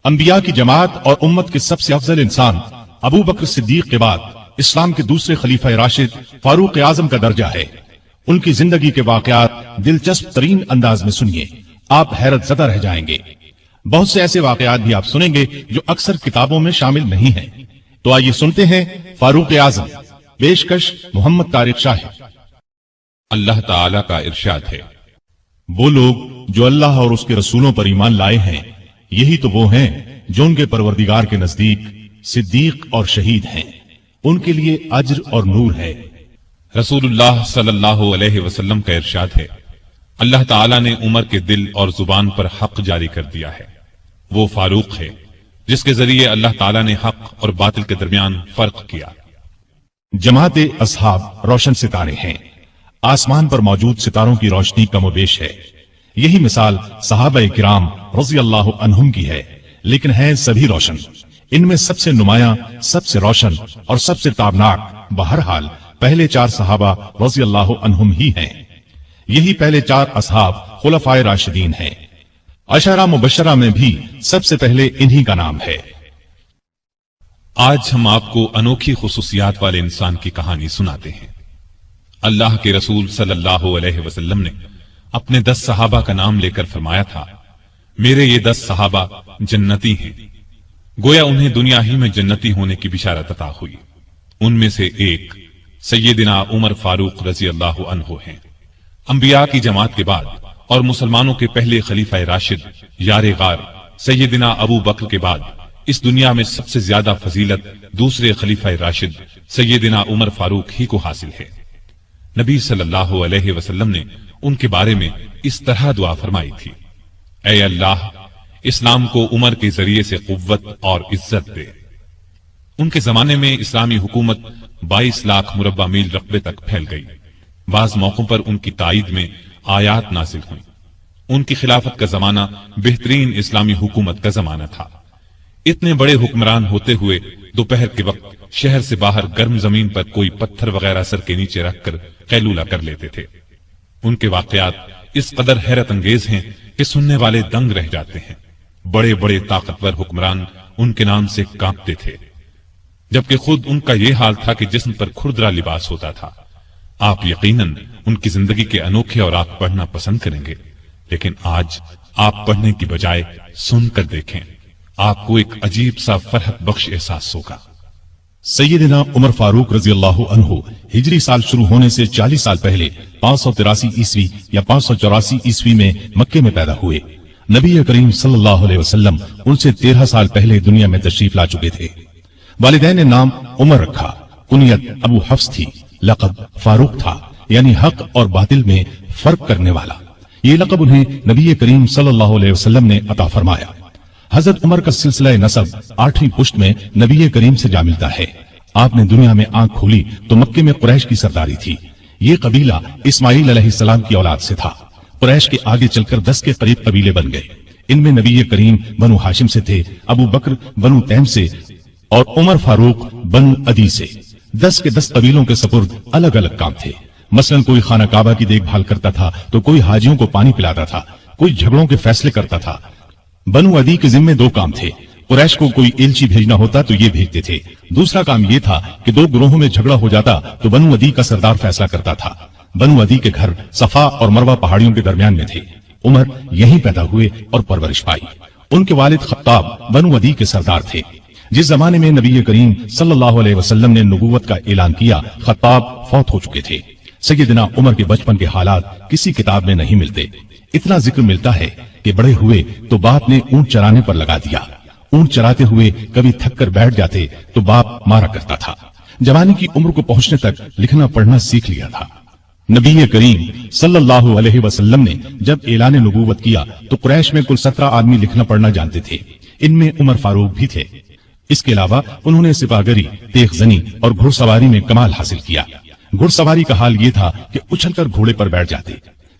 انبیاء کی جماعت اور امت کے سب سے افضل انسان ابو بکر صدیق کے بعد اسلام کے دوسرے خلیفہ راشد فاروق اعظم کا درجہ ہے۔ ان کی زندگی کے واقعات دلچسپ ترین انداز میں سنیے، آپ حیرت زدہ رہ جائیں گے۔ بہت سے ایسے واقعات بھی آپ سنیں گے جو اکثر کتابوں میں شامل نہیں ہیں۔ تو آئیے سنتے ہیں فاروق اعظم، پیشکش محمد طارق شاہ۔ اللہ تعالی کا ارشاد ہے، وہ لوگ جو اللہ اور اس کے رسولوں پر ایمان لائے ہیں، یہی تو وہ ہیں جو ان کے پروردگار کے نزدیک صدیق اور شہید ہیں، ان کے لیے اجر اور نور ہے۔ رسول اللہ صلی اللہ علیہ وسلم کا ارشاد ہے، اللہ تعالی نے عمر کے دل اور زبان پر حق جاری کر دیا ہے۔ وہ فاروق ہے جس کے ذریعے اللہ تعالی نے حق اور باطل کے درمیان فرق کیا۔ جماعت اصحاب روشن ستارے ہیں، آسمان پر موجود ستاروں کی روشنی کم و بیش ہے۔ یہی مثال صحابہ کرام رضی اللہ عنہم کی ہے، لیکن ہیں سبھی روشن۔ ان میں سب سے نمایاں، سب سے روشن اور سب سے تابناک بہرحال پہلے 4 صحابہ رضی اللہ عنہم ہی ہیں۔ یہی پہلے 4 اصحاب خلفائے راشدین ہیں۔ عشرہ مبشرہ میں بھی سب سے پہلے انہی کا نام ہے۔ آج ہم آپ کو انوکھی خصوصیات والے انسان کی کہانی سناتے ہیں۔ اللہ کے رسول صلی اللہ علیہ وسلم نے اپنے 10 صحابہ کا نام لے کر فرمایا تھا، میرے یہ 10 صحابہ جنتی ہیں۔ گویا انہیں دنیا ہی میں جنتی ہونے کی بشارت عطا ہوئی۔ ان میں سے ایک سیدنا عمر فاروق رضی اللہ عنہ ہیں۔ انبیاء کی جماعت کے بعد اور مسلمانوں کے پہلے خلیفہ راشد یار غار سیدنا ابو بکر کے بعد اس دنیا میں سب سے زیادہ فضیلت دوسرے خلیفہ راشد سیدنا عمر فاروق ہی کو حاصل ہے۔ نبی صلی اللہ علیہ وسلم نے ان کے بارے میں اس طرح دعا فرمائی تھی، اے اللہ اسلام کو عمر کے ذریعے سے قوت اور عزت دے۔ ان کے زمانے میں اسلامی حکومت 22 لاکھ مربع میل رقبے تک پھیل گئی۔ بعض موقعوں پر ان کی تائید میں آیات نازل ہوئیں۔ ان کی خلافت کا زمانہ بہترین اسلامی حکومت کا زمانہ تھا۔ اتنے بڑے حکمران ہوتے ہوئے دوپہر کے وقت شہر سے باہر گرم زمین پر کوئی پتھر وغیرہ سر کے نیچے رکھ کر قیلولہ کر لیتے تھے۔ ان کے واقعات اس قدر حیرت انگیز ہیں کہ سننے والے دنگ رہ جاتے ہیں۔ بڑے بڑے طاقتور حکمران ان کے نام سے کانپتے تھے، جبکہ خود ان کا یہ حال تھا کہ جسم پر کھردرا لباس ہوتا تھا۔ آپ یقیناً ان کی زندگی کے انوکھے اور آپ پڑھنا پسند کریں گے، لیکن آج آپ پڑھنے کی بجائے سن کر دیکھیں، آپ کو ایک عجیب سا فرحت بخش احساس ہوگا۔ سیدنا عمر فاروق رضی اللہ عنہ ہجری سال شروع ہونے سے 40 سال پہلے 583 عیسوی یا 584 عیسوی میں مکے میں پیدا ہوئے۔ نبی کریم صلی اللہ علیہ وسلم ان سے 13 سال پہلے دنیا میں تشریف لا چکے تھے۔ والدین نے نام عمر رکھا، کنیت ابو حفص تھی، لقب فاروق تھا، یعنی حق اور باطل میں فرق کرنے والا۔ یہ لقب انہیں نبی کریم صلی اللہ علیہ وسلم نے عطا فرمایا۔ حضرت عمر کا سلسلہ نسب 8ویں پشت میں نبی کریم سے جا ملتا ہے۔ آپ نے دنیا میں آنکھ کھولی تو مکے میں قریش کی سرداری تھی۔ یہ قبیلہ اسماعیل علیہ السلام کی اولاد سے تھا۔ قریش کے آگے چل کر 10 کے قریب قبیلے بن گئے۔ ان میں نبی کریم بنو ہاشم سے تھے، ابو بکر بنو تیم سے اور عمر فاروق بنو عدی سے۔ 10 کے 10 قبیلوں کے سپرد الگ الگ کام تھے۔ مثلا کوئی خانہ کعبہ کی دیکھ بھال کرتا تھا تو کوئی حاجیوں کو پانی پلاتا تھا، کوئی جھگڑوں کے فیصلے کرتا تھا۔ بنو عدی کے ذمے 2 کام تھے۔ قریش کو کوئی ایلچی بھیجنا ہوتا تو یہ بھیجتے تھے۔ دوسرا کام یہ تھا کہ 2 گروہوں میں جھگڑا ہو جاتا تو بنو عدی کا سردار فیصلہ کرتا تھا۔ بنو عدی کے گھر صفا اور مروہ پہاڑیوں کے درمیان میں تھے۔ عمر یہیں پیدا ہوئے اور پرورش پائی۔ ان کے والد خطاب بنو عدی کے سردار تھے۔ جس زمانے میں نبی کریم صلی اللہ علیہ وسلم نے نبوت کا اعلان کیا، خطاب فوت ہو چکے تھے۔ سیدنا عمر کے بچپن کے حالات کسی کتاب میں نہیں ملتے۔ اتنا ذکر ملتا ہے کہ بڑے ہوئے تو باپ نے اونٹ چرانے پر لگا دیا۔ اونٹ چراتے ہوئے کبھی تھک کر بیٹھ جاتے تو باپ مارا کرتا تھا۔ جوانی کی عمر کو پہنچنے تک لکھنا پڑھنا سیکھ لیا تھا۔ نبی کریم صلی اللہ علیہ وسلم نے جب اعلان نبوت کیا تو قریش میں کل 17 آدمی لکھنا پڑھنا جانتے تھے۔ ان میں عمر فاروق بھی تھے۔ اس کے علاوہ انہوں نے سپاہگری، تیغ زنی اور گھڑ سواری میں کمال حاصل کیا۔ گھڑ سواری کا حال یہ تھا کہ اچھل کر گھوڑے پر بیٹھ جاتے۔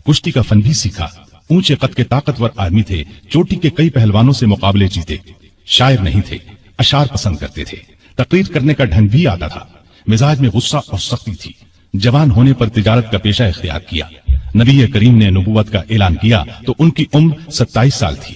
کشتی کا فن بھی سیکھا۔ اونچے قد کے طاقتور آدمی تھے، چوٹی کے کئی پہلوانوں سے مقابلے جیتے۔ شاعر نہیں تھے، اشعار پسند کرتے تھے۔ تقریر کرنے کا ڈھنگ بھی آتا تھا۔ مزاج میں غصہ اور سختی تھی۔ جوان ہونے پر تجارت کا پیشہ اختیار کیا۔ نبی کریم نے نبوت کا اعلان کیا تو ان کی عمر 27 سال تھی۔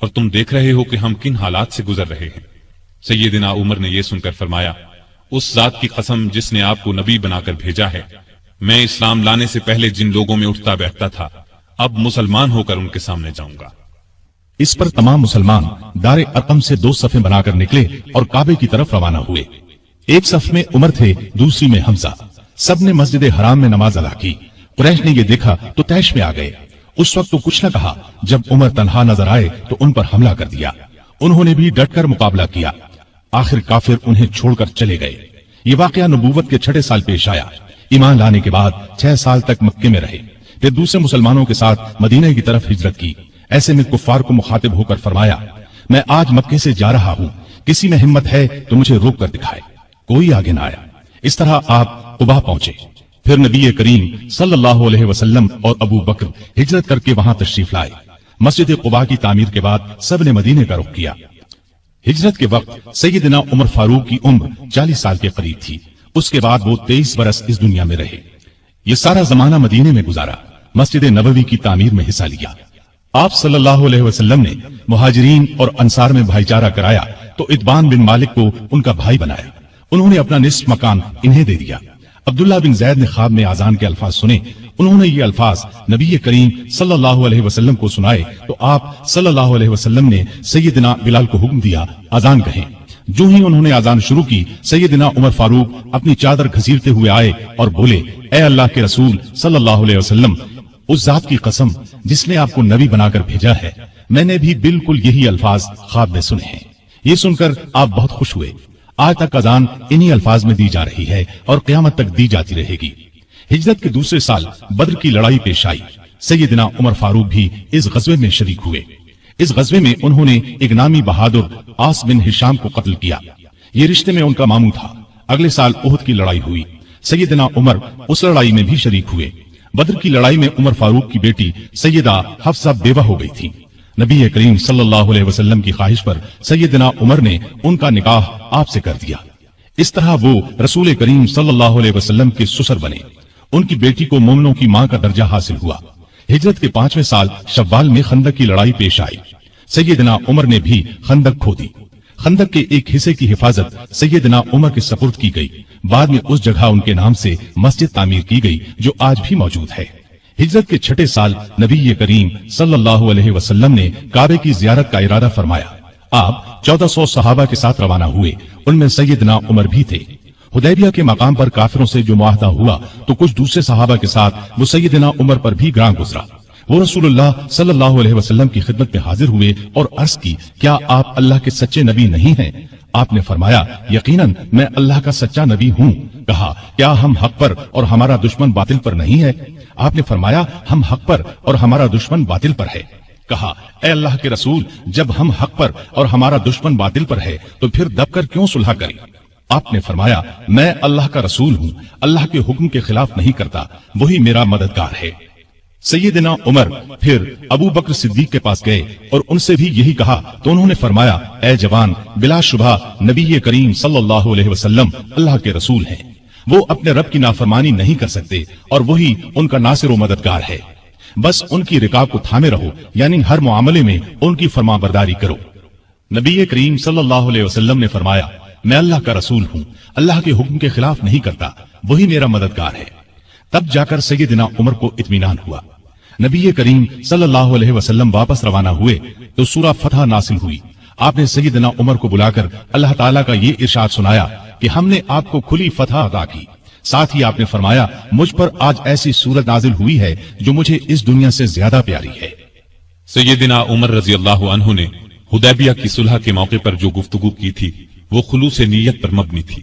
اور تم دیکھ رہے ہو کہ ہم کن حالات سے گزر رہے ہیں۔ سیدنا عمر نے یہ سن کر فرمایا، اس ذات کی قسم جس نے آپ کو نبی بنا کر بھیجا ہے، میں اسلام لانے سے پہلے جن لوگوں میں اٹھتا بیٹھتا تھا اب مسلمان ہو کر ان کے سامنے جاؤں گا۔ اس پر تمام مسلمان دار ارقم سے 2 صفیں بنا کر نکلے اور کعبے کی طرف روانہ ہوئے۔ ایک صف میں عمر تھے، دوسری میں حمزہ۔ سب نے مسجد حرام میں نماز ادا کی۔ قریش نے یہ دیکھا تو طیش میں آ گئے۔ اس وقت تو کچھ نہ کہا، جب عمر تنہا نظر آئے تو ان پر حملہ کر دیا۔ انہوں نے بھی ڈٹ کر مقابلہ کیا۔ آخر کافر انہیں چھوڑ کر چلے گئے۔ یہ واقعہ نبوت کے 6 سال پیش آیا۔ ایمان لانے کے بعد 6 سال تک مکے میں رہے، پھر دوسرے مسلمانوں کے ساتھ مدینہ کی طرف ہجرت کی۔ ایسے میں کفار کو مخاطب ہو کر فرمایا، میں آج مکے سے جا رہا ہوں، کسی میں ہمت ہے تو مجھے روک کر دکھائے۔ کوئی آگے نہ آیا۔ اس طرح آپ قباء پہنچے۔ پھر نبی کریم صلی اللہ علیہ وسلم اور ابو بکر ہجرت کر کے وہاں تشریف لائے۔ مسجد قباء کی تعمیر کے بعد سب نے مدینے کا رخ کیا۔ ہجرت کے وقت سیدنا عمر فاروق کی عمر 40 سال کے قریب تھی۔ اس کے بعد وہ 23 برس اس دنیا میں رہے۔ یہ سارا زمانہ مدینے میں گزارا، مسجد نبوی کی تعمیر میں حصہ لیا۔ آپ صلی اللہ علیہ وسلم نے مہاجرین اور انصار میں بھائی چارہ کرایا تو اتبان بن مالک کو ان کا بھائی بنایا۔ انہوں نے اپنا نصف مکان انہیں دے دیا۔ عبداللہ بن زید نے خواب میں اذان کے الفاظ سنے۔ انہوں نے یہ الفاظ نبی کریم صلی اللہ علیہ وسلم کو سنائے تو آپ صلی اللہ علیہ وسلم نے سیدنا بلال کو حکم دیا، اذان کہیں۔ جو ہی انہوں نے اذان شروع کی، سیدنا عمر فاروق اپنی چادر گھسیٹتے ہوئے آئے اور بولے، اے اللہ کے رسول صلی اللہ علیہ وسلم، اس ذات کی قسم جس نے آپ کو نبی بنا کر بھیجا ہے، میں نے بھی بالکل یہی الفاظ خواب میں سنے ہیں۔ یہ سن کر آپ بہت خوش ہوئے۔ آج تک اذان انہی الفاظ میں دی جا رہی ہے اور قیامت تک دی جاتی رہے گی۔ ہجرت کے دوسرے سال بدر کی لڑائی پیش آئی۔ سیدنا عمر فاروق بھی اس غزوے میں شریک ہوئے۔ اس غزوے میں انہوں نے ایک نامی بہادر عاص بن ہشام کو قتل کیا۔ یہ رشتے میں ان کا ماموں تھا۔ اگلے سال احد کی لڑائی ہوئی۔ سیدنا عمر اس لڑائی میں بھی شریک ہوئے۔ بدر کی لڑائی میں عمر فاروق کی بیٹی سیدہ حفصہ بیوہ ہو گئی تھی۔ نبی کریم صلی اللہ علیہ وسلم کی خواہش پر سیدنا عمر نے ان کا نکاح آپ سے کر دیا۔ اس طرح وہ رسول کریم صلی اللہ علیہ وسلم کے سسر بنے۔ ان کی بیٹی کو مومنوں کی ماں کا درجہ حاصل ہوا۔ ہجرت کے 5ویں سال شوال میں خندق کی لڑائی پیش آئی۔ سیدنا عمر نے بھی خندق کھودی۔ خندق کے ایک حصے کی حفاظت سیدنا عمر کے سپرد کی گئی۔ بعد میں اس جگہ ان کے نام سے مسجد تعمیر کی گئی جو آج بھی موجود ہے۔ ہجرت کے 6 سال نبی کریم صلی اللہ علیہ وسلم نے کعبے کی زیارت کا ارادہ فرمایا۔ آپ 1400 صحابہ کے ساتھ روانہ ہوئے، ان میں سیدنا عمر بھی تھے۔ حدیبیہ کے مقام پر کافروں سے جو معاہدہ ہوا تو کچھ دوسرے صحابہ کے ساتھ وہ سیدنا عمر پر بھی گراں گزرا۔ وہ رسول اللہ صلی اللہ علیہ وسلم کی خدمت میں حاضر ہوئے اور عرض کی، کیا آپ اللہ کے سچے نبی نہیں ہیں؟ آپ نے فرمایا، یقیناً میں اللہ کا سچا نبی ہوں۔ کہا، کیا ہم حق پر اور ہمارا دشمن باطل پر نہیں ہے؟ آپ نے فرمایا، ہم حق پر اور ہمارا دشمن باطل پر ہے۔ کہا، اے اللہ کے رسول، جب ہم حق پر اور ہمارا دشمن باطل پر ہے تو پھر دب کر کیوں صلح کریں؟ آپ نے فرمایا، میں اللہ کا رسول ہوں، اللہ کے حکم کے خلاف نہیں کرتا، وہی میرا مددگار ہے۔ سیدنا عمر پھر ابو بکر صدیق کے پاس گئے اور ان سے بھی یہی کہا تو انہوں نے فرمایا، اے جوان، بلا شبہ نبی کریم صلی اللہ علیہ وسلم اللہ کے رسول ہیں۔ وہ اپنے رب کی نافرمانی نہیں کر سکتے اور وہی ان کا ناصر و مددگار ہے۔ بس ان کی رکاب کو تھامے رہو، یعنی ہر معاملے میں ان کی فرما برداری کرو۔ نبی کریم صلی اللہ علیہ وسلم نے فرمایا، میں اللہ کا رسول ہوں، اللہ کے حکم کے خلاف نہیں کرتا، وہی میرا مددگار ہے۔ تب جا کر سیدنا عمر کو اطمینان ہوا۔ نبی کریم صلی اللہ علیہ وسلم واپس روانہ ہوئے تو سورہ فتح نازل ہوئی۔ آپ نے سیدنا عمر کو بلا کر اللہ تعالیٰ کا یہ ارشاد سنایا کہ ہم نے آپ کو کھلی فتح عطا کی۔ ساتھ ہی آپ نے فرمایا، مجھ پر آج ایسی سورت نازل ہوئی ہے جو مجھے اس دنیا سے زیادہ پیاری ہے۔ سیدنا عمر رضی اللہ عنہ نے حدیبیہ کی صلح کے موقع پر جو گفتگو کی تھی وہ خلوص نیت پر مبنی تھی۔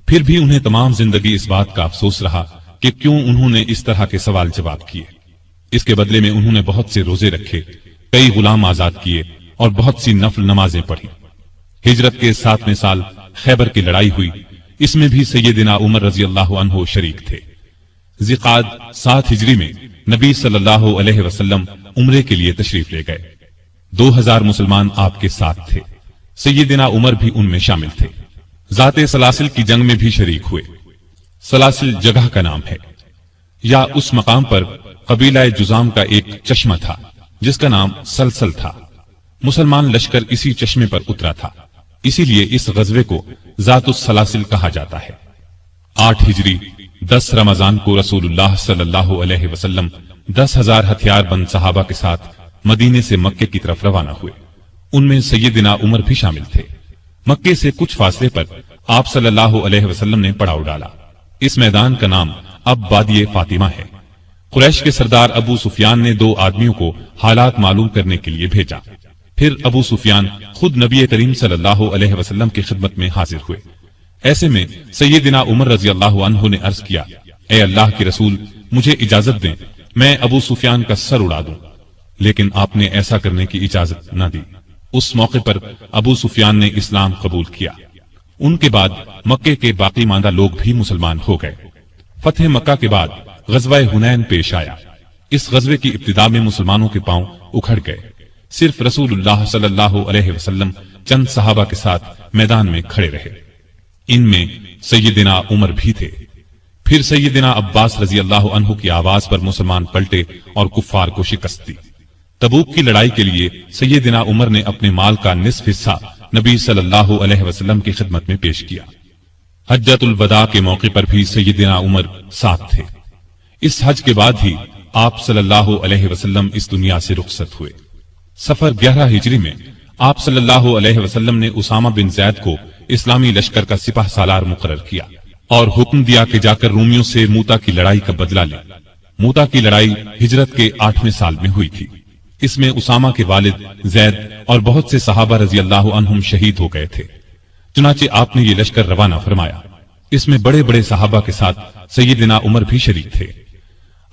پھر بھی انہیں تمام زندگی اس بات کا افسوس رہا کہ کیوں انہوں نے اس طرح کے سوال جواب کیے۔ اس کے بدلے میں انہوں نے بہت سے روزے رکھے، کئی غلام آزاد کیے اور بہت سی نفل نمازیں پڑھی۔ ہجرت کے 7ویں سال خیبر کی لڑائی ہوئی، اس میں بھی سیدنا عمر رضی اللہ عنہ شریک تھے۔ ذی-قعدہ 7 ہجری میں نبی صلی اللہ علیہ وسلم عمرے کے لیے تشریف لے گئے۔ 2000 مسلمان آپ کے ساتھ تھے، سیدنا عمر بھی ان میں شامل تھے۔ ذات سلاسل کی جنگ میں بھی شریک ہوئے۔ سلاسل جگہ کا نام ہے، یا اس مقام پر قبیلہ جزام کا ایک چشمہ تھا جس کا نام سلسل تھا۔ مسلمان لشکر اسی چشمے پر اترا تھا، اسی لیے اس غزوے کو ذات السلاسل کہا جاتا ہے۔ 8 ہجری 10 رمضان کو رسول اللہ صلی اللہ علیہ وسلم 10,000 ہتھیار بند صحابہ کے ساتھ مدینے سے مکے کی طرف روانہ ہوئے۔ ان میں سیدنا عمر بھی شامل تھے۔ مکے سے کچھ فاصلے پر آپ صلی اللہ علیہ وسلم نے پڑاؤ ڈالا۔ اس میدان کا نام اب وادی فاطمہ ہے۔ قریش کے سردار ابو سفیان نے 2 آدمیوں کو حالات معلوم کرنے کے لیے بھیجا۔ پھر ابو سفیان خود نبی کریم صلی اللہ علیہ وسلم کی خدمت میں حاضر ہوئے۔ ایسے میں سیدنا عمر رضی اللہ عنہ نے عرض کیا، اے اللہ کے رسول، مجھے اجازت دیں میں ابو سفیان کا سر اڑا دوں، لیکن آپ نے ایسا کرنے کی اجازت نہ دی۔ اس موقع پر ابو سفیان نے اسلام قبول کیا۔ ان کے بعد مکے کے باقی ماندہ لوگ بھی مسلمان ہو گئے۔ فتح مکہ کے بعد غزوہ حنین پیش آیا۔ اس غزوے کی ابتدا میں مسلمانوں کے پاؤں اکھڑ گئے۔ صرف رسول اللہ صلی اللہ علیہ وسلم چند صحابہ کے ساتھ میدان میں کھڑے رہے۔ ان میں سیدنا عمر بھی تھے۔ پھر سیدنا عباس رضی اللہ عنہ کی آواز پر مسلمان پلٹے اور کفار کو شکست دی۔ تبوک کی لڑائی کے لیے سیدنا عمر نے اپنے مال کا نصف حصہ نبی صلی اللہ علیہ وسلم کی خدمت میں پیش کیا۔ حجۃ الوداع کے موقع پر بھی سیدنا عمر ساتھ تھے۔ اس حج کے بعد ہی آپ صلی اللہ علیہ وسلم اس دنیا سے رخصت ہوئے۔ سفر 11 ہجری میں آپ صلی اللہ علیہ وسلم نے اسامہ بن زید کو اسلامی لشکر کا سپہ سالار مقرر کیا اور حکم دیا کہ جا کر رومیوں سے موتا کی لڑائی کا بدلہ لے۔ موتا کی لڑائی ہجرت کے 8ویں سال میں ہوئی تھی۔ اس میں اسامہ کے والد زید اور بہت سے صحابہ رضی اللہ عنہم شہید ہو گئے تھے۔ چنانچہ آپ نے یہ لشکر روانہ فرمایا۔ اس میں بڑے بڑے صحابہ کے ساتھ سیدنا عمر بھی شریک تھے۔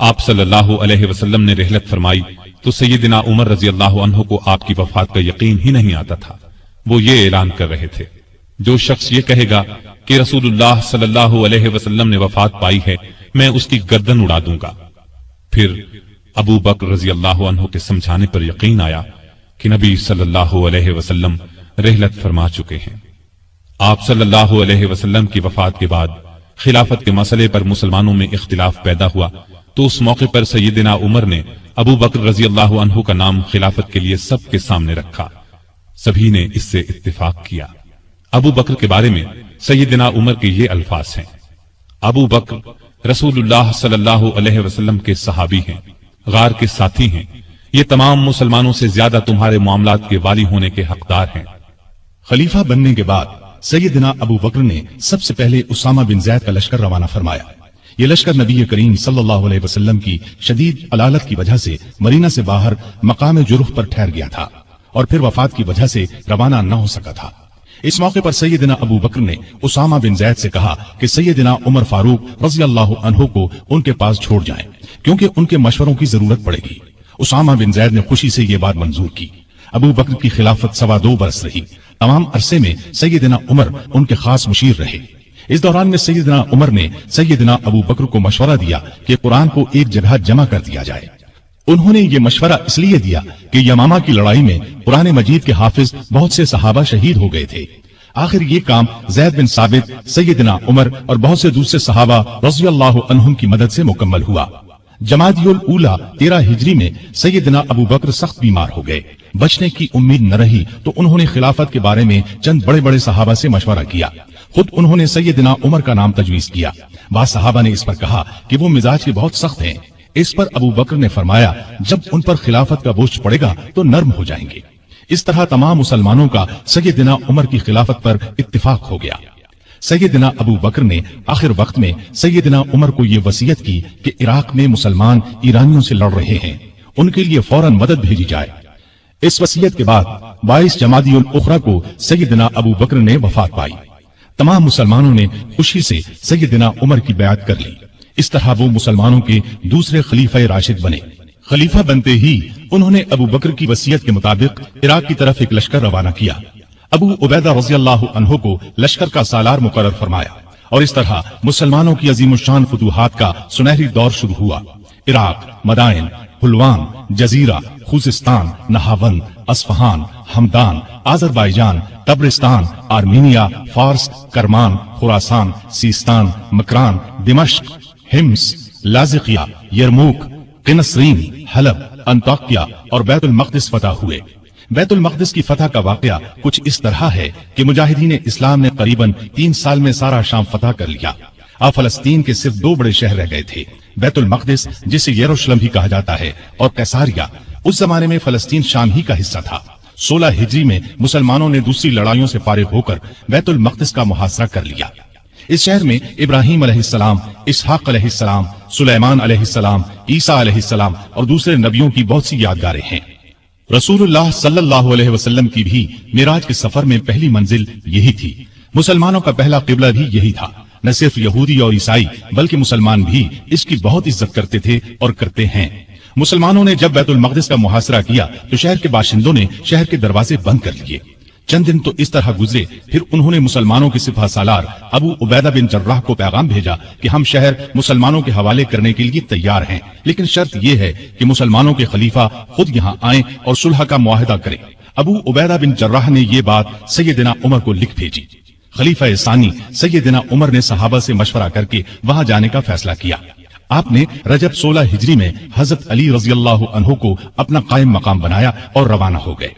آپ صلی اللہ علیہ وسلم نے رحلت فرمائی تو سیدنا عمر رضی اللہ عنہ کو آپ کی وفات کا یقین ہی نہیں آتا تھا۔ وہ یہ اعلان کر رہے تھے، جو شخص یہ کہے گا کہ رسول اللہ صلی اللہ علیہ وسلم نے وفات پائی ہے، میں اس کی گردن اڑا دوں گا۔ پھر ابو بکر رضی اللہ عنہ کے سمجھانے پر یقین آیا کہ نبی صلی اللہ علیہ وسلم رحلت فرما چکے ہیں۔ آپ صلی اللہ علیہ وسلم کی وفات کے بعد خلافت کے مسئلے پر مسلمانوں میں اختلاف پیدا ہوا تو اس موقع پر سیدنا عمر نے ابو بکر رضی اللہ عنہ کا نام خلافت کے لیے سب کے سامنے رکھا۔ سبھی نے اس سے اتفاق کیا۔ ابو بکر کے بارے میں سیدنا عمر کے یہ الفاظ ہیں، ابو بکر رسول اللہ صلی اللہ علیہ وسلم کے صحابی ہیں، غار کے ساتھی ہیں، یہ تمام مسلمانوں سے زیادہ تمہارے معاملات کے والی ہونے کے حقدار ہیں۔ خلیفہ بننے کے بعد سیدنا ابو بکر نے سب سے پہلے اسامہ بن زید کا لشکر روانہ فرمایا۔ یہ لشکر نبی کریم صلی اللہ علیہ وسلم کی شدید علالت کی وجہ سے مدینہ سے باہر مقام جرح پر ٹھہر گیا تھا اور پھر وفات کی وجہ سے روانہ نہ ہو سکا تھا۔ اس موقع پر سیدنا ابو بکر نے اسامہ بن زید سے کہا کہ سیدنا عمر فاروق رضی اللہ عنہ کو ان کے پاس چھوڑ جائیں کیونکہ ان کے مشوروں کی ضرورت پڑے گی۔ اسامہ بن زید نے خوشی سے یہ بات منظور کی۔ ابو بکر کی خلافت 2.25 برس رہی۔ تمام عرصے میں سیدنا عمر ان کے خاص مشیر رہے۔ اس دوران میں سیدنا عمر نے سیدنا ابو بکر کو مشورہ دیا کہ قرآن کو ایک جگہ جمع کر دیا جائے۔ انہوں نے یہ مشورہ اس لیے دیا کہ یمامہ کی لڑائی میں قرآن مجید کے حافظ بہت سے صحابہ شہید ہو گئے تھے۔ آخر یہ کام زید بن ثابت، سیدنا عمر اور بہت سے دوسرے صحابہ رضی اللہ عنہم کی مدد سے مکمل ہوا۔ جمادی الاولیٰ 13 ہجری میں سیدنا ابو بکر سخت بیمار ہو گئے۔ بچنے کی امید نہ رہی تو انہوں نے خلافت کے بارے میں چند بڑے بڑے صحابہ سے مشورہ کیا۔ خود انہوں نے سیدنا عمر کا نام تجویز کیا۔ بعض صحابہ نے اس پر کہا کہ وہ مزاج کے بہت سخت ہیں۔ اس پر ابو بکر نے فرمایا جب ان پر خلافت کا بوجھ پڑے گا تو نرم ہو جائیں گے۔ اس طرح تمام مسلمانوں کا سیدنا عمر کی خلافت پر اتفاق ہو گیا۔ سیدنا ابو بکر نے آخر وقت میں سیدنا عمر کو یہ وصیت کی کہ عراق میں مسلمان ایرانیوں سے لڑ رہے ہیں، ان کے لیے فوراً مدد بھیجی جائے۔ اس وصیت کے بعد 22 جمادی الاخری کو سیدنا ابو بکر نے وفات پائی۔ تمام مسلمانوں نے خوشی سے سیدنا عمر کی بیعت کر لی۔ اس طرح وہ مسلمانوں کے دوسرے خلیفہ راشد بنے۔ خلیفہ بنتے ہی انہوں نے ابو بکر کی وصیت کے مطابق عراق کی طرف ایک لشکر روانہ کیا۔ ابو عبیدہ رضی اللہ عنہ کو لشکر کا سالار مقرر فرمایا اور اس طرح مسلمانوں کی عظیم الشان فتوحات کا سنہری دور شروع ہوا۔ Iraq, Madain, Hulwan, Jazira, Khuzestan, Nahavand, Isfahan, Hamadan, Azerbaijan, Tabaristan, Armenia, Fars, Kerman, خراسان، سیستان، مکران، دمشق، حمص، لاذقیہ، یرموک، قنسرین، حلب، انطاکیہ اور بیت المقدس فتح ہوئے۔ بیت المقدس کی فتح کا واقعہ کچھ اس طرح ہے کہ مجاہدین اسلام نے قریباً 3 سال میں سارا شام فتح کر لیا۔ اب فلسطین کے صرف 2 بڑے شہر رہ گئے تھے، بیت المقدس جسے یروشلم بھی کہا جاتا ہے اور قیصاریہ۔ اس زمانے میں فلسطین شام ہی کا حصہ تھا۔ 16 ہجری میں مسلمانوں نے دوسری لڑائیوں سے فارغ ہو کر بیت المقدس کا محاصرہ کر لیا۔ اس شہر میں ابراہیم علیہ السلام، اسحاق علیہ السلام، سلیمان علیہ السلام، عیسیٰ علیہ السلام اور دوسرے نبیوں کی بہت سی یادگاریں ہیں۔ رسول اللہ صلی اللہ علیہ وسلم کی بھی معراج کے سفر میں پہلی منزل یہی تھی۔ مسلمانوں کا پہلا قبلہ بھی یہی تھا۔ نہ صرف یہودی اور عیسائی بلکہ مسلمان بھی اس کی بہت عزت کرتے تھے اور کرتے ہیں۔ مسلمانوں نے جب بیت المقدس کا محاصرہ کیا تو شہر کے باشندوں نے شہر کے دروازے بند کر لیے۔ چند دن تو اس طرح گزرے، پھر انہوں نے مسلمانوں کے سپہ سالار ابو عبیدہ بن جراح کو پیغام بھیجا کہ ہم شہر مسلمانوں کے حوالے کرنے کے لیے تیار ہیں، لیکن شرط یہ ہے کہ مسلمانوں کے خلیفہ خود یہاں آئیں اور صلح کا معاہدہ کریں۔ ابو عبیدہ بن جراح نے یہ بات سیدنا عمر کو لکھ بھیجی۔ خلیفہ ثانی سیدنا عمر نے صحابہ سے مشورہ کر کے وہاں جانے کا فیصلہ کیا۔ آپ نے رجب 16 ہجری میں حضرت علی رضی اللہ عنہ کو اپنا قائم مقام بنایا اور روانہ ہو گئے۔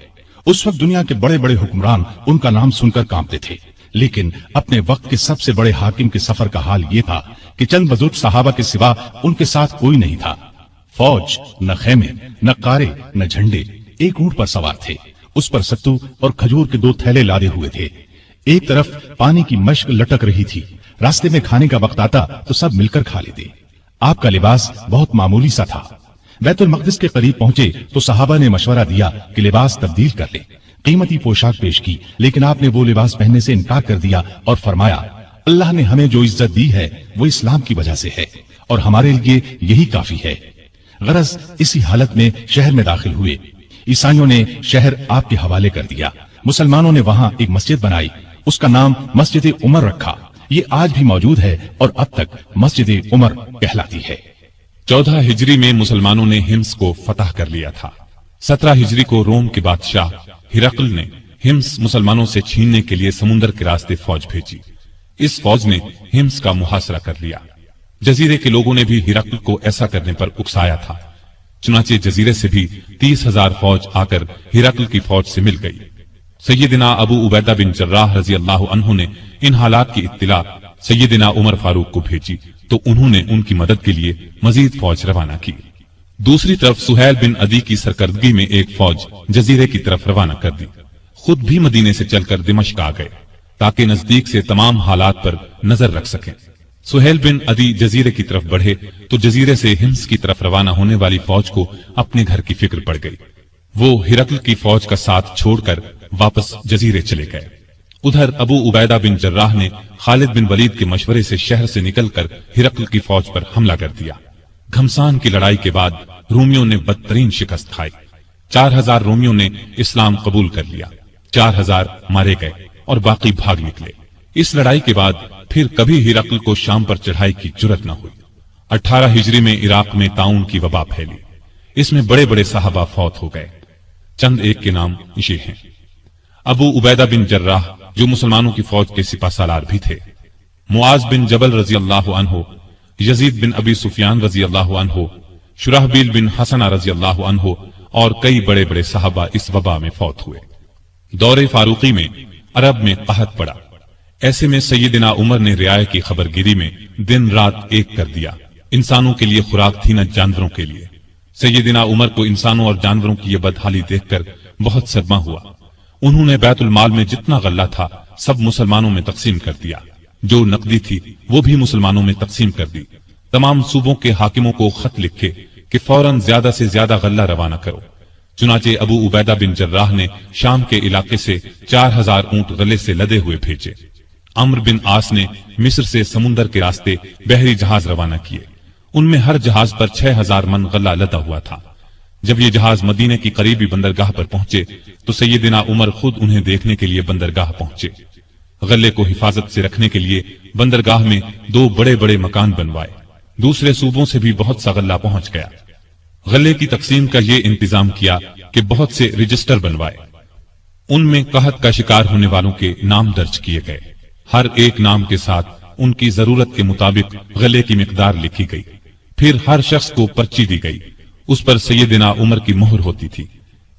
اس وقت دنیا کے بڑے بڑے حکمران ان کا نام سن کر کانپتے تھے، لیکن اپنے وقت کے سب سے بڑے حاکم کے سفر کا حال یہ تھا کہ چند بزرگ صحابہ کے سوا ان کے ساتھ کوئی نہیں تھا۔ فوج، نہ خیمے، نہ قارے، نہ جھنڈے، ایک اونٹ پر سوار تھے۔ اس پر ستو اور کھجور کے 2 تھیلے لادے ہوئے تھے۔ ایک طرف پانی کی مشک لٹک رہی تھی، راستے میں کھانے کا وقت آتا تو سب مل کر کھا لیتے۔ آپ کا لباس بہت معمولی سا تھا۔ بیت المقدس کے قریب پہنچے تو صحابہ نے مشورہ دیا کہ لباس تبدیل کر لیں، قیمتی پوشاک پیش کی، لیکن آپ نے وہ لباس پہننے سے انکار کر دیا اور فرمایا، اللہ نے ہمیں جو عزت دی ہے وہ اسلام کی وجہ سے ہے اور ہمارے لیے یہی کافی ہے۔ غرض اسی حالت میں شہر میں داخل ہوئے۔ عیسائیوں نے شہر آپ کے حوالے کر دیا۔ مسلمانوں نے وہاں ایک مسجد بنائی، اس کا نام مسجد عمر رکھا۔ یہ آج بھی موجود ہے اور اب تک مسجد عمر کہلاتی ہے۔ 14 ہجری میں مسلمانوں نے ہمس کو فتح کر لیا تھا۔ 17 ہجری کو روم کے بادشاہ ہرقل نے ہمس مسلمانوں سے چھیننے کے لیے سمندر کے راستے فوج بھیجی۔ اس فوج نے ہمس کا محاصرہ کر لیا۔ جزیرے کے لوگوں نے بھی ہرقل کو ایسا کرنے پر اکسایا تھا، چنانچہ جزیرے سے بھی 30,000 فوج آ کر ہرقل کی فوج سے مل گئی۔ سیدنا ابو عبیدہ بن جراح رضی اللہ عنہ نے ان حالات کی اطلاع سیدنا عمر فاروق کو بھیجی تو انہوں نے ان کی مدد کے لیے مزید فوج روانہ کی۔ دوسری طرف سہیل بن عدی کی سرکردگی میں ایک فوج جزیرے کی طرف روانہ کر دی۔ خود بھی مدینے سے چل کر دمشق آ گئے تاکہ نزدیک سے تمام حالات پر نظر رکھ سکیں۔ سہیل بن عدی جزیرے کی طرف بڑھے تو جزیرے سے ہمس کی طرف روانہ ہونے والی فوج کو اپنے گھر کی فکر پڑ گئی۔ وہ ہرقل کی فوج کا ساتھ چھوڑ کر واپس جزیرے چلے گئے۔ ادھر ابو عبیدہ بن جراح نے خالد بن ولید کے مشورے سے شہر سے نکل کر ہرقل کی فوج پر حملہ کر دیا۔ گھمسان کی لڑائی کے بعد رومیوں نے بدترین شکست کھائی۔ 4,000 رومیوں نے اسلام قبول کر لیا، 4,000 مارے گئے اور باقی بھاگ نکلے۔ اس لڑائی کے بعد پھر کبھی ہرقل کو شام پر چڑھائی کی جرت نہ ہوئی۔ 18 ہجری میں عراق میں طاعون کی وبا پھیلی، اس میں بڑے بڑے صحابہ فوت ہو گئے۔ چند ایک کے نام یہ ہیں: ابو عبیدہ بن جراح جو مسلمانوں کی فوج کے سپہ سالار بھی تھے، معاذ بن جبل رضی اللہ عنہ، یزید بن ابی سفیان رضی اللہ عنہ، شرحبیل بن حسنہ رضی اللہ عنہ اور کئی بڑے بڑے صحابہ اس وبا میں فوت ہوئے۔ دور فاروقی میں عرب میں قحط پڑا، ایسے میں سیدنا عمر نے رعایا کی خبر گیری میں دن رات ایک کر دیا۔ انسانوں کے لیے خوراک تھی نہ جانوروں کے لیے۔ سیدنا عمر کو انسانوں اور جانوروں کی یہ بدحالی دیکھ کر بہت صدمہ ہوا۔ انہوں نے بیت المال میں جتنا غلہ تھا سب مسلمانوں میں تقسیم کر دیا، جو نقدی تھی وہ بھی مسلمانوں میں تقسیم کر دی۔ تمام صوبوں کے حاکموں کو خط لکھے کہ فوراً زیادہ سے زیادہ غلہ روانہ کرو۔ چنانچہ ابو عبیدہ بن جراح نے شام کے علاقے سے 4,000 اونٹ غلے سے لدے ہوئے بھیجے۔ عمرو بن عاص نے مصر سے سمندر کے راستے بحری جہاز روانہ کیے، ان میں ہر جہاز پر 6,000 من غلہ لدا ہوا تھا۔ جب یہ جہاز مدینے کی قریبی بندرگاہ پر پہنچے تو سیدنا عمر خود انہیں دیکھنے کے لیے بندرگاہ پہنچے۔ غلے کو حفاظت سے رکھنے کے لیے بندرگاہ میں 2 بڑے بڑے مکان بنوائے۔ دوسرے صوبوں سے بھی بہت سا غلہ پہنچ گیا۔ غلے کی تقسیم کا یہ انتظام کیا کہ بہت سے رجسٹر بنوائے، ان میں قحط کا شکار ہونے والوں کے نام درج کیے گئے۔ ہر ایک نام کے ساتھ ان کی ضرورت کے مطابق غلے کی مقدار لکھی گئی۔ پھر ہر شخص کو پرچی دی گئی، اس پر سیدنا عمر کی مہر ہوتی تھی۔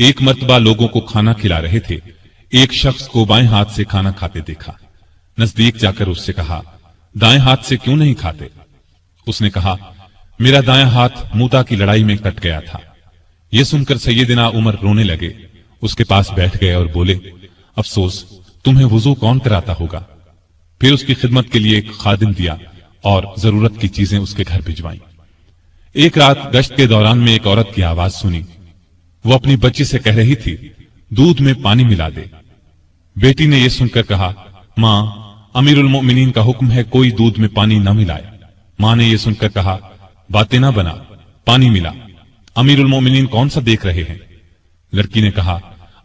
ایک مرتبہ لوگوں کو کھانا کھلا رہے تھے، ایک شخص کو بائیں ہاتھ سے کھانا کھاتے دیکھا۔ نزدیک جا کر اس سے کہا، دائیں ہاتھ سے کیوں نہیں کھاتے؟ اس نے کہا، میرا دائیں ہاتھ موتا کی لڑائی میں کٹ گیا تھا۔ یہ سن کر سیدنا عمر رونے لگے، اس کے پاس بیٹھ گئے اور بولے، افسوس، تمہیں وضو کون کراتا ہوگا؟ پھر اس کی خدمت کے لیے ایک خادم دیا اور ضرورت کی چیزیں اس کے گھر بھجوائیں۔ ایک رات گشت کے دوران میں ایک عورت کی آواز سنی، وہ اپنی بچی سے کہہ رہی تھی، دودھ میں پانی ملا دے۔ بیٹی نے یہ سن کر کہا، ماں، امیر المؤمنین کا حکم ہے کوئی دودھ میں پانی نہ ملائے۔ ماں نے یہ سن کر کہا، باتیں نہ بنا، پانی ملا۔ امیر المؤمنین کون سا دیکھ رہے ہیں؟ لڑکی نے کہا،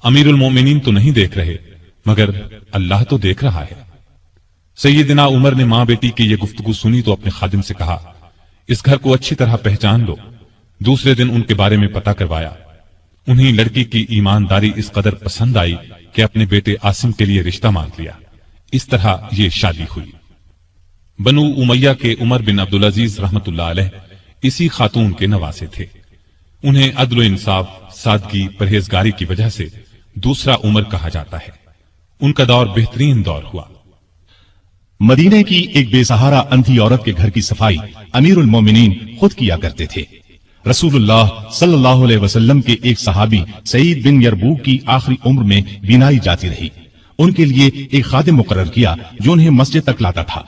امیر المؤمنین تو نہیں دیکھ رہے، مگر اللہ تو دیکھ رہا ہے۔ سیدنا عمر نے ماں بیٹی کی یہ گفتگو سنی تو اپنے خادم سے کہا، اس گھر کو اچھی طرح پہچان لو۔ دوسرے دن ان کے بارے میں پتہ کروایا۔ انہیں لڑکی کی ایمانداری اس قدر پسند آئی کہ اپنے بیٹے عاصم کے لیے رشتہ مانگ لیا۔ اس طرح یہ شادی ہوئی۔ بنو امیہ کے عمر بن عبدالعزیز رحمت اللہ علیہ اسی خاتون کے نواسے تھے۔ انہیں عدل و انصاف، سادگی، پرہیزگاری کی وجہ سے دوسرا عمر کہا جاتا ہے۔ ان کا دور بہترین دور ہوا۔ مدینے کی ایک بے سہارا اندھی عورت کے گھر کی صفائی امیر المومنین خود کیا کرتے تھے۔ رسول اللہ صلی اللہ علیہ وسلم کے ایک صحابی سعید بن یربوک کی آخری عمر میں بینائی جاتی رہی۔ ان کے لیے ایک خادم مقرر کیا جو انہیں مسجد تک لاتا تھا۔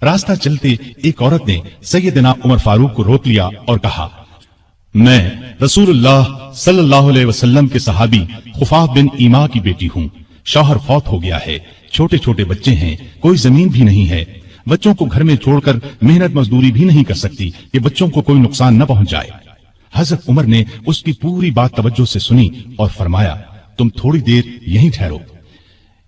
راستہ چلتے ایک عورت نے سیدنا عمر فاروق کو روک لیا اور کہا، میں رسول اللہ صلی اللہ علیہ وسلم کے صحابی خفاف بن ایما کی بیٹی ہوں۔ شوہر فوت ہو گیا ہے، چھوٹے چھوٹے بچے ہیں، کوئی زمین بھی نہیں ہے، بچوں کو گھر میں چھوڑ کر محنت مزدوری بھی نہیں کر سکتی کہ بچوں کو کوئی نقصان نہ پہنچ جائے۔ حضرت عمر نے اس کی پوری بات توجہ سے سنی اور فرمایا، تم تھوڑی دیر یہیں ٹھہرو۔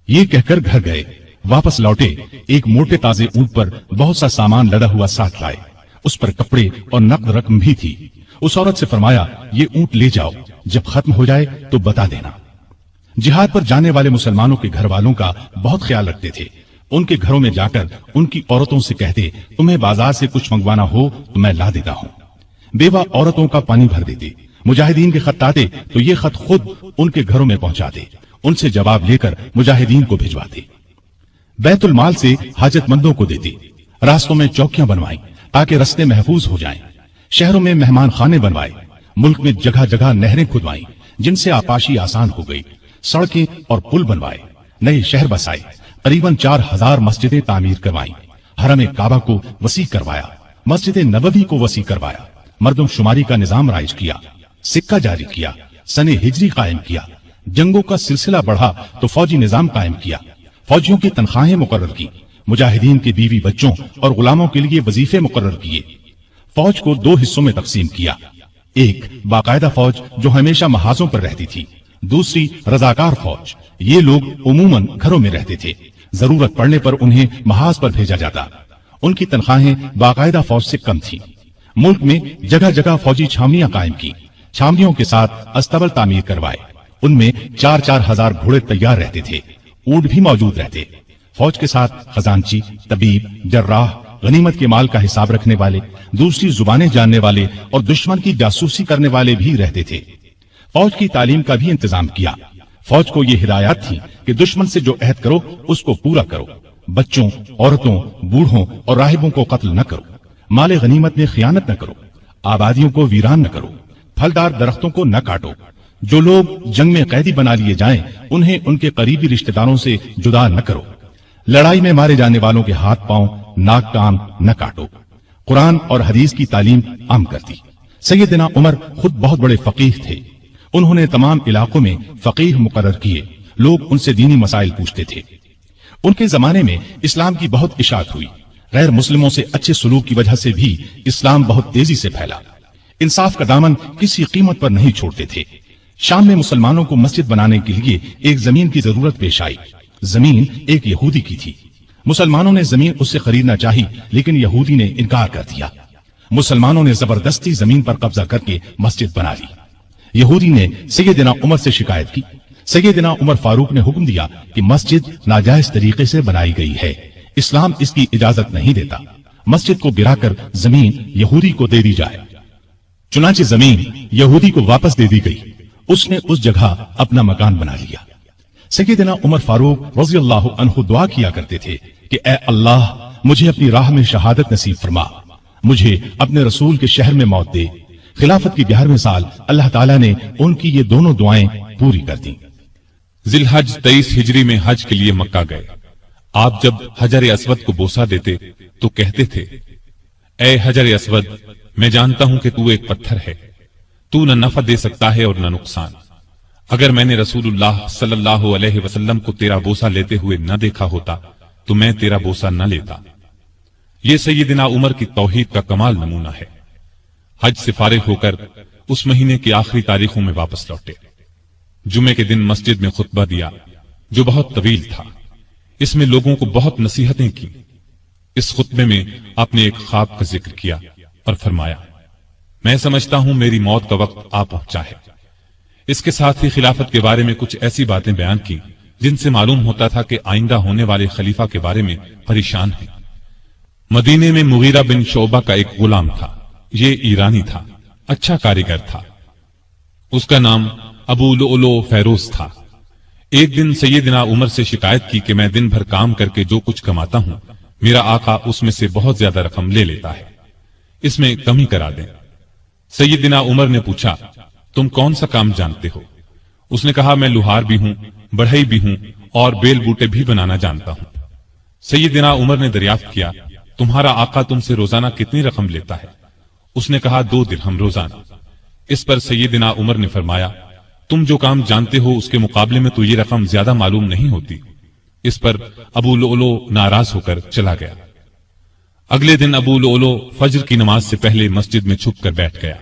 یہ کہہ کر گھر گئے۔ واپس لوٹے، ایک موٹے تازے اونٹ پر بہت سا سامان لدا ہوا ساتھ لائے۔ اس پر کپڑے اور نقد رقم بھی تھی۔ اس عورت سے فرمایا، یہ اونٹ لے جاؤ، جب ختم ہو جائے تو بتا دینا۔ جہاد پر جانے والے مسلمانوں کے گھر والوں کا بہت خیال رکھتے تھے۔ ان کے گھروں میں جا کر ان کی عورتوں سے کہتے، تمہیں بازار سے کچھ منگوانا ہو تو میں لا دیتا ہوں۔ بیوہ عورتوں کا پانی بھر دیتے۔ مجاہدین کے خط آتے تو یہ خط خود ان کے گھروں میں پہنچاتے، ان سے جواب لے کر مجاہدین کو بھجواتے۔ بیت المال سے حاجت مندوں کو دیتے۔ راستوں میں چوکیاں بنوائیں تاکہ رستے محفوظ ہو جائیں۔ شہروں میں مہمان خانے بنوائے۔ ملک میں جگہ جگہ نہریں کھدوائیں جن سے آپاشی آسان ہو گئی۔ سڑکیں اور پل بنوائے۔ نئے شہر بسائے۔ قریباً 4000 مسجدیں تعمیر کروائیں۔ حرم کعبہ کو وسیع کروایا۔ مسجد نبوی کو وسیع کروایا۔ مردم شماری کا نظام رائج کیا۔ سکہ جاری کیا۔ سن ہجری قائم کیا۔ جنگوں کا سلسلہ بڑھا تو فوجی نظام قائم کیا۔ فوجیوں کی تنخواہیں مقرر کی۔ مجاہدین کے بیوی بچوں اور غلاموں کے لیے وظیفے مقرر کیے۔ فوج کو 2 حصوں میں تقسیم کیا۔ ایک باقاعدہ فوج جو ہمیشہ محاذوں پر رہتی تھی، دوسری رضاکار فوج۔ یہ لوگ عموماً گھروں میں رہتے تھے، ضرورت پڑنے پر انہیں محاذ پر بھیجا جاتا۔ ان کی تنخواہیں باقاعدہ فوج سے کم تھیں۔ ملک میں جگہ جگہ فوجی چھاونیاں قائم کی۔ چھاونیوں کے ساتھ استبل تعمیر کروائے۔ ان میں 4-4 ہزار گھوڑے تیار رہتے تھے۔ اونٹ بھی موجود رہتے۔ فوج کے ساتھ خزانچی، طبیب، جراح، غنیمت کے مال کا حساب رکھنے والے، دوسری زبانیں جاننے والے اور دشمن کی جاسوسی کرنے والے بھی رہتے تھے۔ فوج کی تعلیم کا بھی انتظام کیا۔ فوج کو یہ ہدایات تھی کہ دشمن سے جو عہد کرو اس کو پورا کرو۔ بچوں، عورتوں، بوڑھوں اور راہبوں کو قتل نہ کرو۔ مال غنیمت میں خیانت نہ کرو۔ آبادیوں کو ویران نہ کرو۔ پھلدار درختوں کو نہ کاٹو۔ جو لوگ جنگ میں قیدی بنا لیے جائیں انہیں ان کے قریبی رشتہ داروں سے جدا نہ کرو۔ لڑائی میں مارے جانے والوں کے ہاتھ پاؤں، ناک کان نہ کاٹو۔ قرآن اور حدیث کی تعلیم عام کر دی۔ سیدنا عمر خود بہت بڑے فقیہ تھے۔ انہوں نے تمام علاقوں میں فقیہ مقرر کیے۔ لوگ ان سے دینی مسائل پوچھتے تھے۔ ان کے زمانے میں اسلام کی بہت اشاعت ہوئی۔ غیر مسلموں سے اچھے سلوک کی وجہ سے بھی اسلام بہت تیزی سے پھیلا۔ انصاف کا دامن کسی قیمت پر نہیں چھوڑتے تھے۔ شام میں مسلمانوں کو مسجد بنانے کے لیے ایک زمین کی ضرورت پیش آئی۔ زمین ایک یہودی کی تھی۔ مسلمانوں نے زمین اس سے خریدنا چاہی لیکن یہودی نے انکار کر دیا۔ مسلمانوں نے زبردستی زمین پر قبضہ کر کے مسجد بنا لی۔ یہودی نے سیدنا عمر سے شکایت کی۔ سیدنا عمر فاروق نے حکم دیا کہ مسجد ناجائز طریقے سے بنائی گئی ہے، اسلام اس کی اجازت نہیں دیتا، مسجد کو گرا کر زمین یہودی کو دے دی جائے۔ چنانچہ زمین یہودی کو واپس دے دی گئی۔ اس نے اس جگہ اپنا مکان بنا لیا۔ سیدنا عمر فاروق رضی اللہ عنہ دعا کیا کرتے تھے کہ اے اللہ مجھے اپنی راہ میں شہادت نصیب فرما، مجھے اپنے رسول کے شہر میں موت دے۔ خلافت کی 11ویں سال اللہ تعالیٰ نے ان کی یہ دونوں دعائیں پوری کر دیں۔ ذی الحج 23 ہجری میں حج کے لیے مکہ گئے۔ آپ جب حجر اسود کو بوسہ دیتے تو کہتے تھے، اے حجر اسود، میں جانتا ہوں کہ تو ایک پتھر ہے، تو نہ نفع دے سکتا ہے اور نہ نقصان۔ اگر میں نے رسول اللہ صلی اللہ علیہ وسلم کو تیرا بوسہ لیتے ہوئے نہ دیکھا ہوتا تو میں تیرا بوسہ نہ لیتا۔ یہ سیدنا عمر کی توحید کا کمال نمونہ ہے۔ حج سے فارغ ہو کر اس مہینے کی آخری تاریخوں میں واپس لوٹے۔ جمعے کے دن مسجد میں خطبہ دیا جو بہت طویل تھا۔ اس میں لوگوں کو بہت نصیحتیں کی۔ اس خطبے میں آپ نے ایک خواب کا ذکر کیا اور فرمایا، میں سمجھتا ہوں میری موت کا وقت آ پہنچا ہے۔ اس کے ساتھ ہی خلافت کے بارے میں کچھ ایسی باتیں بیان کی جن سے معلوم ہوتا تھا کہ آئندہ ہونے والے خلیفہ کے بارے میں پریشان ہیں۔ مدینے میں مغیرہ بن شعبہ کا ایک غلام تھا۔ یہ ایرانی تھا، اچھا کاریگر تھا۔ اس کا نام ابو لؤلؤ فیروز تھا۔ ایک دن سیدنا عمر سے شکایت کی کہ میں دن بھر کام کر کے جو کچھ کماتا ہوں میرا آقا اس میں سے بہت زیادہ رقم لے لیتا ہے، اس میں کمی کرا دیں۔ سیدنا عمر نے پوچھا، تم کون سا کام جانتے ہو؟ اس نے کہا، میں لوہار بھی ہوں، بڑھئی بھی ہوں اور بیل بوٹے بھی بنانا جانتا ہوں۔ سیدنا عمر نے دریافت کیا، تمہارا آقا تم سے روزانہ کتنی رقم لیتا ہے؟ اس نے کہا، 2 درہم روزانہ۔ اس پر سیدنا عمر نے فرمایا، تم جو کام جانتے ہو اس کے مقابلے میں تو یہ رقم زیادہ معلوم نہیں ہوتی۔ اس پر ابو لؤلؤ ناراض ہو کر چلا گیا۔ اگلے دن ابو لؤلؤ فجر کی نماز سے پہلے مسجد میں چھپ کر بیٹھ گیا۔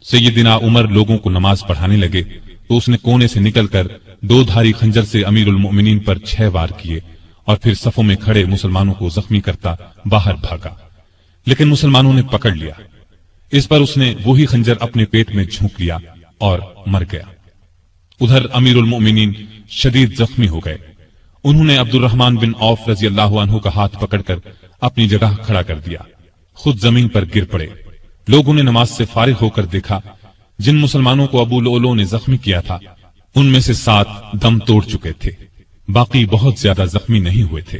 سیدنا عمر لوگوں کو نماز پڑھانے لگے تو اس نے کونے سے نکل کر 2 دھاری خنجر سے امیر المؤمنین پر 6 وار کیے اور پھر صفوں میں کھڑے مسلمانوں کو زخمی کرتا باہر بھاگا، لیکن مسلمانوں نے پکڑ لیا۔ اس پر اس نے وہی خنجر اپنے پیٹ میں جھونک لیا اور مر گیا۔ ادھر امیر المؤمنین شدید زخمی ہو گئے۔ انہوں نے عبد الرحمن بن عوف رضی اللہ عنہ کا ہاتھ پکڑ کر اپنی جگہ کھڑا کر دیا، خود زمین پر گر پڑے۔ لوگوں نے نماز سے فارغ ہو کر دیکھا، جن مسلمانوں کو ابو لؤلؤ نے زخمی کیا تھا ان میں سے 7 دم توڑ چکے تھے، باقی بہت زیادہ زخمی نہیں ہوئے تھے۔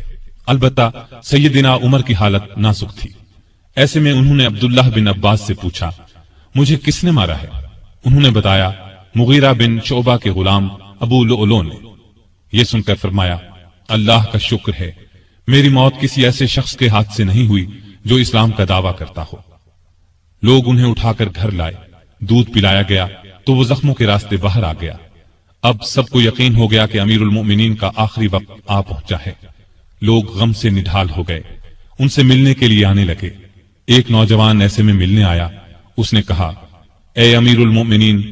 البتہ سیدنا عمر کی حالت نازک تھی۔ ایسے میں انہوں نے عبداللہ بن عباس سے پوچھا، مجھے کس نے مارا ہے؟ انہوں نے بتایا، مغیرہ بن شعبہ کے غلام ابو لؤلؤ نے۔ یہ سن کر فرمایا، اللہ کا شکر ہے، میری موت کسی ایسے شخص کے ہاتھ سے نہیں ہوئی جو اسلام کا دعویٰ کرتا ہو۔ لوگ انہیں اٹھا کر گھر لائے، دودھ پلایا گیا تو وہ زخموں کے راستے باہر آ گیا۔ اب سب کو یقین ہو گیا کہ امیر المؤمنین کا آخری وقت آ پہنچا ہے۔ لوگ غم سے نڈھال ہو گئے، ان سے ملنے کے لیے آنے لگے۔ ایک نوجوان ایسے میں ملنے آیا، اس نے کہا، اے امیر المؤمنین،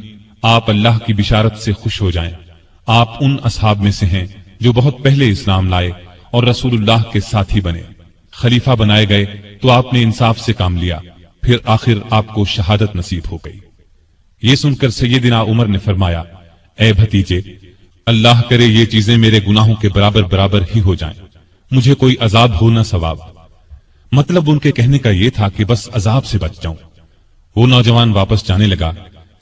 آپ اللہ کی بشارت سے خوش ہو جائیں۔ آپ ان اصحاب میں سے ہیں جو بہت پہلے اسلام لائے اور رسول اللہ کے ساتھی بنے۔ خلیفہ بنائے گئے تو آپ نے انصاف سے کام لیا، پھر آخر آپ کو شہادت نصیب ہو گئی۔ یہ سن کر سیدنا عمر نے فرمایا، اے بھتیجے، اللہ کرے یہ چیزیں میرے گناہوں کے برابر برابر ہی ہو جائیں، مجھے کوئی عذاب ہو نہ ثواب۔ مطلب ان کے کہنے کا یہ تھا کہ بس عذاب سے بچ جاؤں۔ وہ نوجوان واپس جانے لگا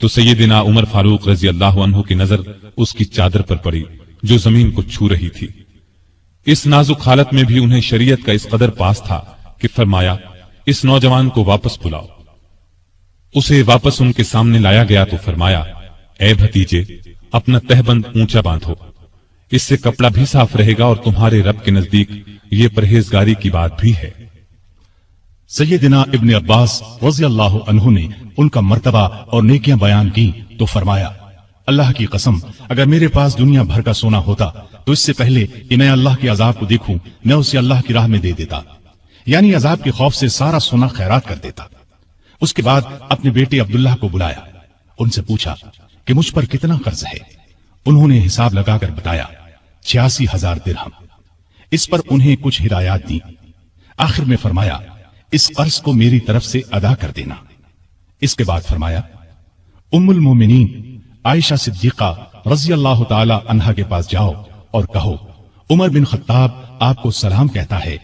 تو سیدنا عمر فاروق رضی اللہ عنہ کی نظر اس کی چادر پر پڑی جو زمین کو چھو رہی تھی۔ اس نازک حالت میں بھی انہیں شریعت کا اس قدر پاس تھا کہ فرمایا، اس نوجوان کو واپس بلاؤ۔ اسے واپس ان کے سامنے لایا گیا تو فرمایا، اے بھتیجے، اپنا تہبند اونچا باندھو، اس سے کپڑا بھی صاف رہے گا اور تمہارے رب کے نزدیک یہ پرہیزگاری کی بات بھی ہے۔ سیدنا ابن عباس رضی اللہ عنہ نے ان کا مرتبہ اور نیکیاں بیان کی تو فرمایا، اللہ کی قسم، اگر میرے پاس دنیا بھر کا سونا ہوتا تو اس سے پہلے کہ میں اللہ کے عذاب کو دیکھوں میں اسے اللہ کی راہ میں دے دیتا، یعنی عذاب کے خوف سے سارا سونا خیرات کر دیتا۔ اس کے بعد اپنے بیٹے عبداللہ کو بلایا، ان سے پوچھا کہ مجھ پر کتنا قرض ہے۔ انہوں نے حساب لگا کر بتایا 86,000 درہم۔ اس پر انہیں کچھ ہدایات دی۔ آخر میں فرمایا، اس قرض کو میری طرف سے ادا کر دینا۔ اس کے بعد فرمایا، ام المومنین عائشہ صدیقہ رضی اللہ تعالی عنہا کے پاس جاؤ اور کہو، عمر بن خطاب آپ کو سلام کہتا ہے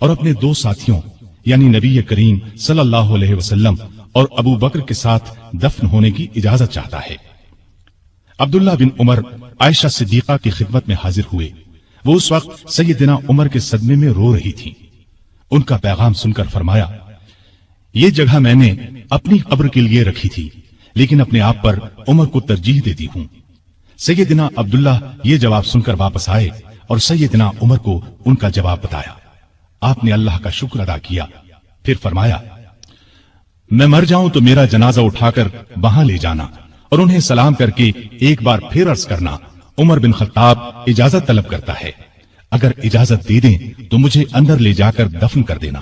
اور اپنے 2 ساتھیوں یعنی نبی کریم صلی اللہ علیہ وسلم اور ابو بکر کے ساتھ دفن ہونے کی اجازت چاہتا ہے۔ عبداللہ بن عمر عائشہ صدیقہ کی خدمت میں حاضر ہوئے. وہ اس وقت سیدنا عمر کے صدمے میں رو رہی تھی. ان کا پیغام سن کر فرمایا، یہ جگہ میں نے اپنی قبر کے لیے رکھی تھی، لیکن اپنے آپ پر عمر کو ترجیح دیتی ہوں. سیدنا عبداللہ یہ جواب سن کر واپس آئے اور سیدنا عمر کو ان کا جواب بتایا. آپ نے اللہ کا شکر ادا کیا، پھر فرمایا، میں مر جاؤں تو میرا جنازہ اٹھا کر وہاں لے جانا اور انہیں سلام کر کے ایک بار پھر عرض کرنا، عمر بن خطاب اجازت طلب کرتا ہے. اگر اجازت دے دیں تو مجھے اندر لے جا کر دفن کر دینا،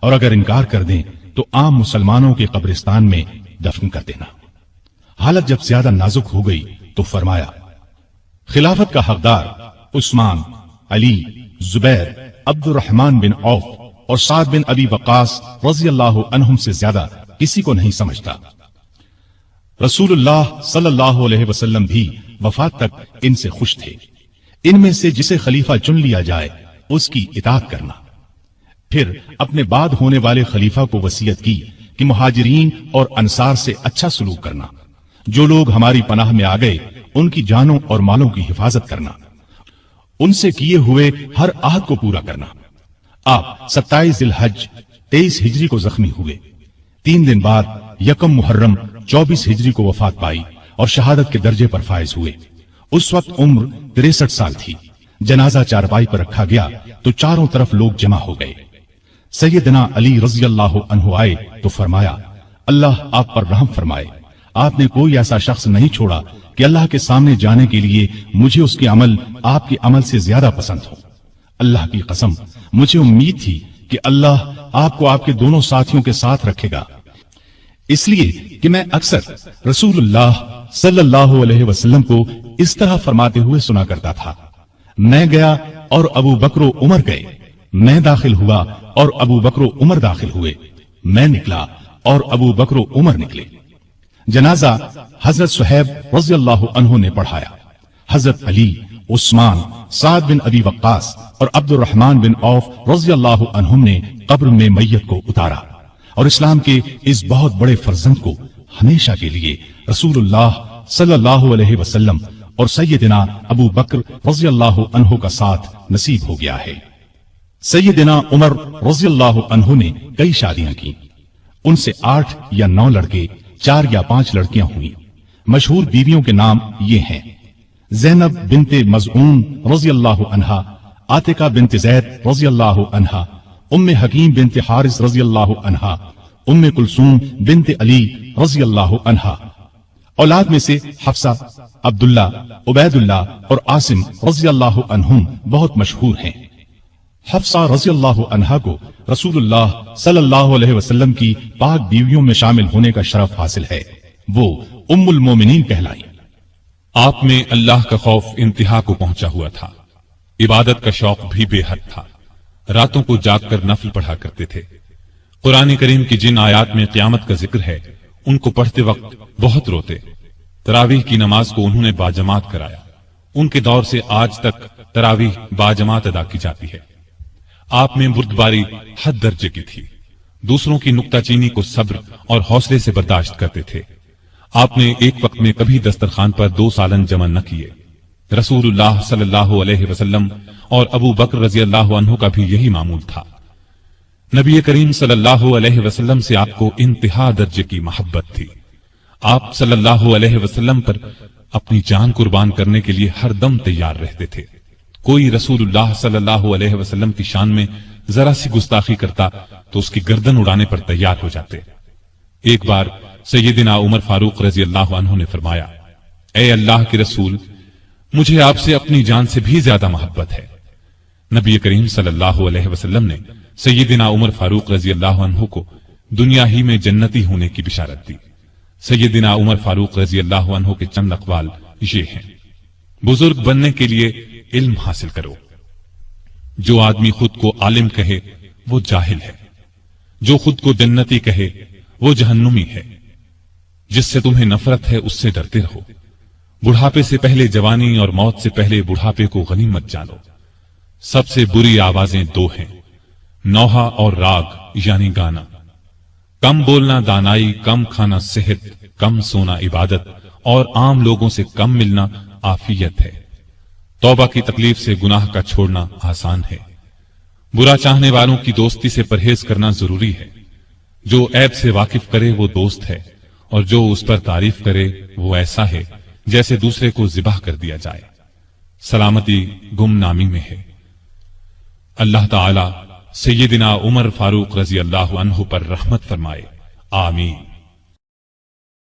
اور اگر انکار کر دیں تو عام مسلمانوں کے قبرستان میں دفن کر دینا. حالت جب زیادہ نازک ہو گئی تو فرمایا، خلافت کا حقدار عثمان، علی، زبیر، عبد الرحمن بن عوف اور سعد بن ابی وقاص رضی اللہ عنہم سے زیادہ کسی کو نہیں سمجھتا. رسول اللہ صلی اللہ علیہ وسلم بھی وفات تک ان سے خوش تھے. ان میں سے جسے خلیفہ چن لیا جائے اس کی اطاعت کرنا. پھر اپنے بعد ہونے والے خلیفہ کو وصیت کی کہ مہاجرین اور انصار سے اچھا سلوک کرنا. جو لوگ ہماری پناہ میں آ گئے ان کی جانوں اور مالوں کی حفاظت کرنا. ان سے کیے ہوئے ہر عہد کو پورا کرنا. آپ 27 ذی الحج 23 ہجری کو زخمی ہوئے. 3 دن بعد یکم محرم 24 ہجری کو وفات پائی اور شہادت کے درجے پر فائز ہوئے. اس وقت عمر 63 سال تھی. جنازہ چارپائی پر رکھا گیا تو چاروں طرف لوگ جمع ہو گئے. سیدنا علی رضی اللہ عنہ آئے تو فرمایا، اللہ آپ پر رحم فرمائے. آپ نے کوئی ایسا شخص نہیں چھوڑا کہ اللہ کے سامنے جانے کے لیے مجھے اس کے عمل آپ کے عمل سے زیادہ پسند ہو. اللہ کی قسم مجھے امید تھی کہ اللہ آپ کو آپ کے دونوں ساتھیوں کے ساتھ رکھے گا، اس لیے کہ میں اکثر رسول اللہ صلی اللہ علیہ وسلم کو اس طرح فرماتے ہوئے سنا کرتا تھا، میں گیا اور ابو بکر و عمر گئے، میں داخل ہوا اور ابو بکر و عمر داخل ہوئے، میں نکلا اور ابو بکر و عمر نکلے. جنازہ حضرت صہیب رضی اللہ عنہ نے پڑھایا. حضرت علی، عثمان، سعد بن ابی وقاص اور عبد الرحمن بن عوف رضی اللہ عنہم نے قبر میں میت کو اتارا اور اسلام کے اس بہت بڑے فرزند کو ہمیشہ کے لیے رسول اللہ صلی اللہ علیہ وسلم اور سیدنا ابو بکر رضی اللہ عنہ کا ساتھ نصیب ہو گیا ہے. سیدنا عمر رضی اللہ عنہ نے کئی شادیاں کی. ان سے 8 یا 9 لڑکے، 4 یا 5 لڑکیاں ہوئیں. مشہور بیویوں کے نام یہ ہیں: زینب بنت مزعون رضی اللہ عنہا، عاتقہ بنت زید رضی اللہ عنہا، ام حکیم بنت حارث رضی اللہ عنہا، ام کلثوم بنت علی رضی اللہ عنہا. اولاد میں سے حفصہ، عبداللہ، عبید اللہ اور عاصم رضی اللہ عنہم بہت مشہور ہیں. حفصہ رضی اللہ عنہا کو رسول اللہ صلی اللہ علیہ وسلم کی پاک بیویوں میں شامل ہونے کا شرف حاصل ہے. وہ ام المومنین کہلائی. آپ میں اللہ کا خوف انتہا کو پہنچا ہوا تھا. عبادت کا شوق بھی بے حد تھا. راتوں کو جاگ کر نفل پڑھا کرتے تھے. قرآن کریم کی جن آیات میں قیامت کا ذکر ہے ان کو پڑھتے وقت بہت روتے. تراویح کی نماز کو انہوں نے باجماعت کرایا. ان کے دور سے آج تک تراویح باجماعت ادا کی جاتی ہے. آپ میں بردباری حد درجے کی تھی. دوسروں کی نکتہ چینی کو صبر اور حوصلے سے برداشت کرتے تھے. آپ نے ایک وقت میں کبھی دسترخوان پر 2 سالن جمع نہ کیے. رسول اللہ صلی اللہ علیہ وسلم اور ابو بکر رضی اللہ عنہ کا بھی یہی معمول تھا. نبی کریم صلی اللہ علیہ وسلم سے آپ کو انتہا درجے کی محبت تھی. آپ صلی اللہ علیہ وسلم پر اپنی جان قربان کرنے کے لیے ہر دم تیار رہتے تھے. کوئی رسول اللہ صلی اللہ علیہ وسلم کی شان میں ذرا سی گستاخی کرتا تو اس کی گردن اڑانے پر تیار ہو جاتے. ایک بار سیدنا عمر فاروق رضی اللہ عنہ نے فرمایا، اے اللہ کے رسول، مجھے آپ سے اپنی جان سے بھی زیادہ محبت ہے. نبی کریم صلی اللہ علیہ وسلم نے سیدنا عمر فاروق رضی اللہ عنہ کو دنیا ہی میں جنتی ہونے کی بشارت دی. سیدنا عمر فاروق رضی اللہ عنہ کے چند اقوال یہ ہیں: بزرگ بننے کے لیے علم حاصل کرو. جو آدمی خود کو عالم کہے وہ جاہل ہے. جو خود کو جنتی کہے وہ جہنمی ہے. جس سے تمہیں نفرت ہے اس سے ڈرتے رہو. بڑھاپے سے پہلے جوانی اور موت سے پہلے بڑھاپے کو غنیمت جانو. سب سے بری آوازیں 2 ہیں: نوحہ اور راگ یعنی گانا. کم بولنا دانائی، کم کھانا صحت، کم سونا عبادت اور عام لوگوں سے کم ملنا عافیت ہے۔ توبہ کی تکلیف سے گناہ کا چھوڑنا آسان ہے۔ برا چاہنے والوں کی دوستی سے پرہیز کرنا ضروری ہے۔ جو عیب سے واقف کرے وہ دوست ہے، اور جو اس پر تعریف کرے وہ ایسا ہے جیسے دوسرے کو ذبح کر دیا جائے۔ سلامتی گم نامی میں ہے۔ اللہ تعالی سیدنا عمر فاروق رضی اللہ عنہ پر رحمت فرمائے، آمین۔